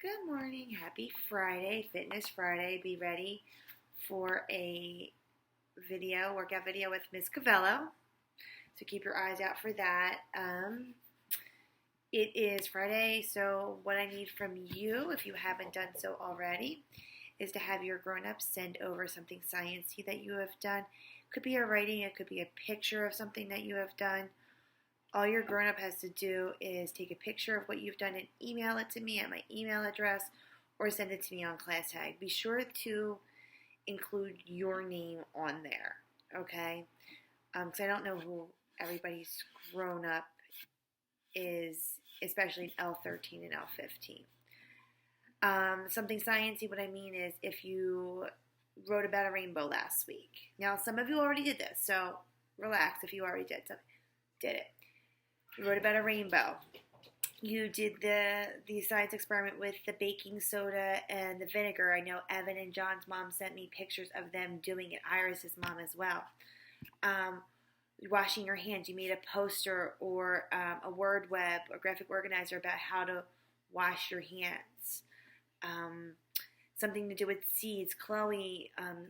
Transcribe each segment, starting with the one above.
Good morning. Happy Friday, Fitness Friday. Be ready for a workout video with Ms. Cavello. So keep your eyes out for that. It is Friday, so what I need from you, if you haven't done so already, is to have your grown-ups send over something sciencey that you have done. It could be a writing, it could be a picture of something that you have done. All your grown-up has to do is take a picture of what you've done and email it to me at my email address or send it to me on ClassTag. Be sure to include your name on there, okay? Because I don't know who everybody's grown-up is, especially in L13 and L15. Something sciencey, what I mean is if you wrote about a rainbow last week. Now, some of you already did this, so relax if you already did it. You wrote about a rainbow. You did the science experiment with the baking soda and the vinegar. I know Evan and John's mom sent me pictures of them doing it. Iris's mom as well. Washing your hands. You made a poster or a word web or graphic organizer about how to wash your hands. Something to do with seeds. Chloe and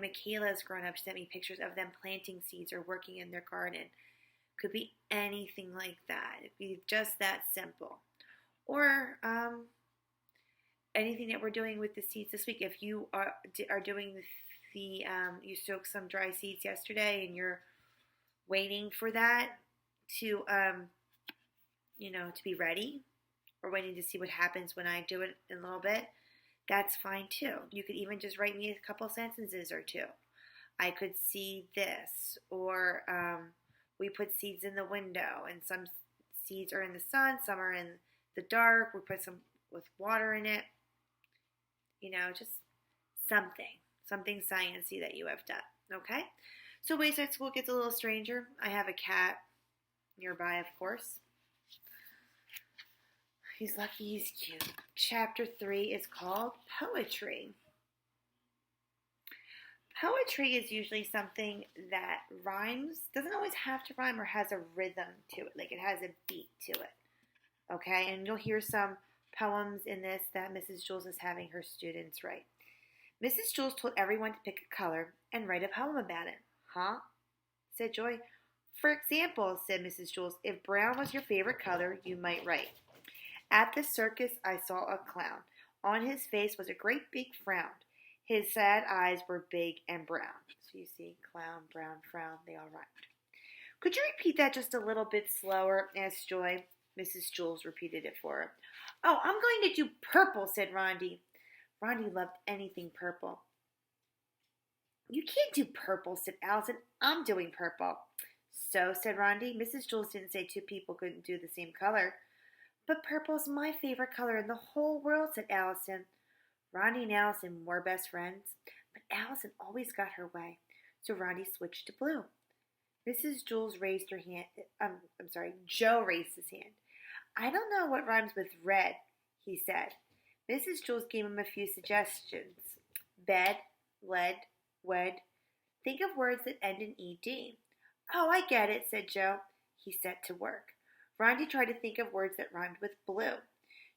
Michaela's grown-up sent me pictures of them planting seeds or working in their garden. Could be anything like that. It'd be just that simple. Or anything that we're doing with the seeds this week. If you are doing you soaked some dry seeds yesterday and you're waiting for that to be ready, or waiting to see what happens when I do it in a little bit, that's fine too. You could even just write me a couple sentences or two. I could see this, or we put seeds in the window, and some seeds are in the sun, some are in the dark. We put some with water in it. Just something sciencey that you have done, okay? So Wayside School gets a little stranger. I have a cat nearby, of course. He's lucky, he's cute. Chapter 3 is called Poetry. Poetry is usually something that rhymes, doesn't always have to rhyme, or has a rhythm to it, like it has a beat to it, okay? And you'll hear some poems in this that Mrs. Jules is having her students write. Mrs. Jules told everyone to pick a color and write a poem about it. Huh? Said Joy. For example, said Mrs. Jules, if brown was your favorite color, you might write. At the circus, I saw a clown. On his face was a great big frown. His sad eyes were big and brown. So you see, clown, brown, frown, they all rhymed. Could you repeat that just a little bit slower? Asked Joy. Mrs. Jules repeated it for her. Oh, I'm going to do purple, said Rondi. Rondi loved anything purple. You can't do purple, said Allison. I'm doing purple. So, said Rondi, Mrs. Jules didn't say two people couldn't do the same color. But purple's my favorite color in the whole world, said Allison. Rondi and Allison were best friends, but Allison always got her way, so Rondi switched to blue. Mrs. Jules raised her hand. Joe raised his hand. I don't know what rhymes with red, he said. Mrs. Jules gave him a few suggestions. Bed, lead, wed. Think of words that end in ed. Oh, I get it, said Joe. He set to work. Rondi tried to think of words that rhymed with blue.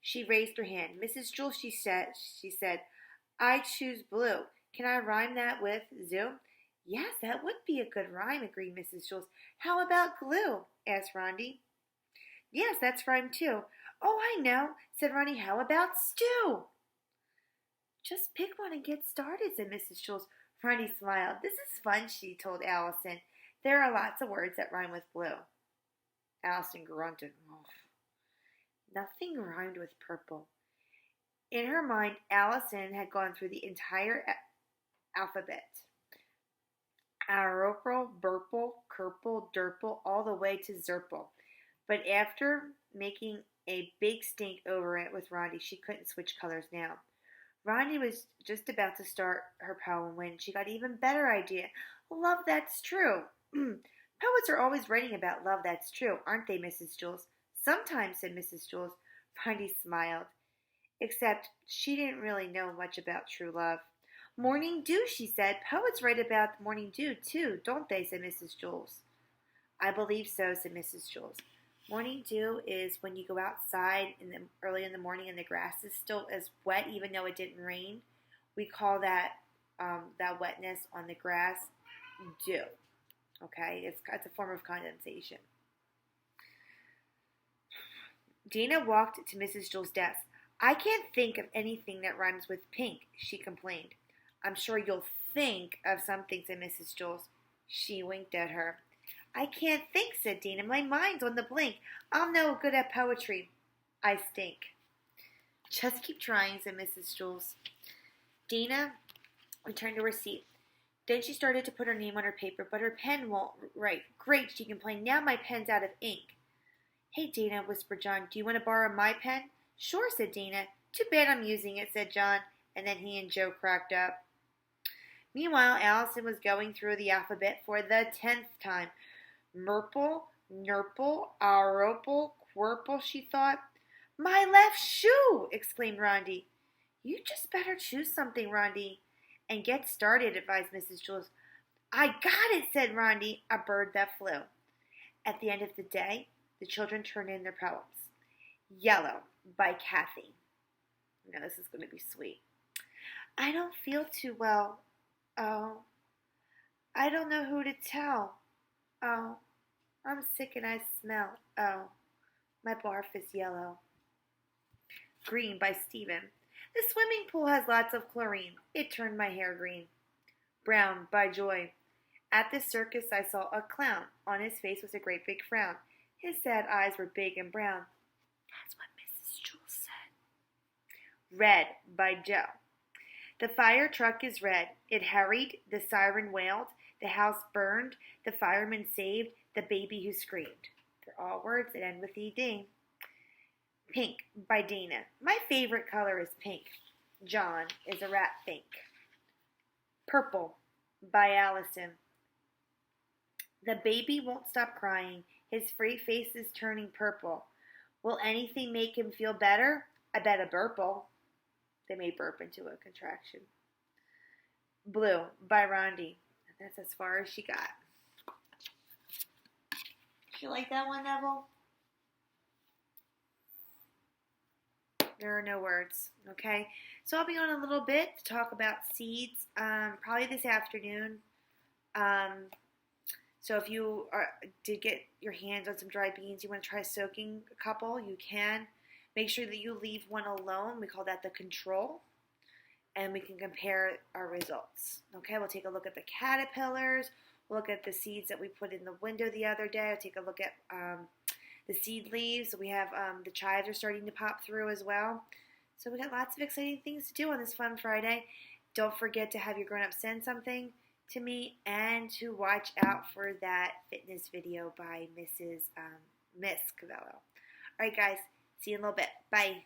She raised her hand. Mrs. Jules, she said, I choose blue. Can I rhyme that with zoo? Yes, that would be a good rhyme, agreed Mrs. Jules. How about glue? Asked Rondi. Yes, that's rhyme too. Oh, I know, said Rondi. How about stew? Just pick one and get started, said Mrs. Jules. Rondi smiled. This is fun, she told Allison. There are lots of words that rhyme with blue. Allison grunted. Oh. Nothing rhymed with purple. In her mind, Allison had gone through the entire alphabet. Aropal, burple, kerple, derple, all the way to zerple. But after making a big stink over it with Rondi, she couldn't switch colors now. Rondi was just about to start her poem when she got an even better idea. Love that's true. Poets are always writing about love that's true, aren't they, Mrs. Jules? Sometimes, said Mrs. Jules. Rondi smiled. Except she didn't really know much about true love. Morning dew, she said. Poets write about morning dew, too, don't they, said Mrs. Jules. I believe so, said Mrs. Jules. Morning dew is when you go outside early in the morning and the grass is still as wet, even though it didn't rain. We call that wetness on the grass dew. Okay, it's a form of condensation. Dana walked to Mrs. Jewls' desk. I can't think of anything that rhymes with pink, she complained. I'm sure you'll think of something, said Mrs. Jewls. She winked at her. I can't think, said Dana. My mind's on the blink. I'm no good at poetry. I stink. Just keep trying, said Mrs. Jewls. Dana returned to her seat. Then she started to put her name on her paper, but her pen won't write. Great, she complained. Now my pen's out of ink. Hey, Dana, whispered John. Do you want to borrow my pen? Sure, said Dana. Too bad I'm using it, said John, and then he and Joe cracked up. Meanwhile, Allison was going through the alphabet for the 10th time. Merple, nurple, aurople, quirple, she thought. My left shoe, exclaimed Rondi. You just better choose something, Rondi, and get started, advised Mrs. Jewls. I got it, said Rondi, a bird that flew. At the end of the day, the children turned in their poems. Yellow, by Kathy. Now this is going to be sweet. I don't feel too well. Oh, I don't know who to tell. Oh, I'm sick and I smell. Oh, my barf is yellow. Green, by Stephen. The swimming pool has lots of chlorine. It turned my hair green. Brown, by Joy. At the circus I saw a clown. On his face was a great big frown. His sad eyes were big and brown. That's what Mrs. Jewls said. Red, by Joe. The fire truck is red. It hurried, the siren wailed, the house burned, the fireman saved, the baby who screamed. They're all words that end with ED. Pink, by Dana. My favorite color is pink. John is a rat pink. Purple, by Allison. The baby won't stop crying. His free face is turning purple. Will anything make him feel better? I bet a burple. They made burp into a contraction. Blue, by Rondi. That's as far as she got. Did you like that one, Neville? There are no words, okay? So I'll be on a little bit to talk about seeds, probably this afternoon. So if you did get your hands on some dried beans, you want to try soaking a couple, you can. Make sure that you leave one alone. We call that the control. And we can compare our results. Okay, we'll take a look at the caterpillars. We'll look at the seeds that we put in the window the other day. I'll take a look at the seed leaves. We have the chives are starting to pop through as well. So we got lots of exciting things to do on this fun Friday. Don't forget to have your grown-ups send something to me and to watch out for that fitness video by Miss Cavello. All right, guys. See you in a little bit. Bye.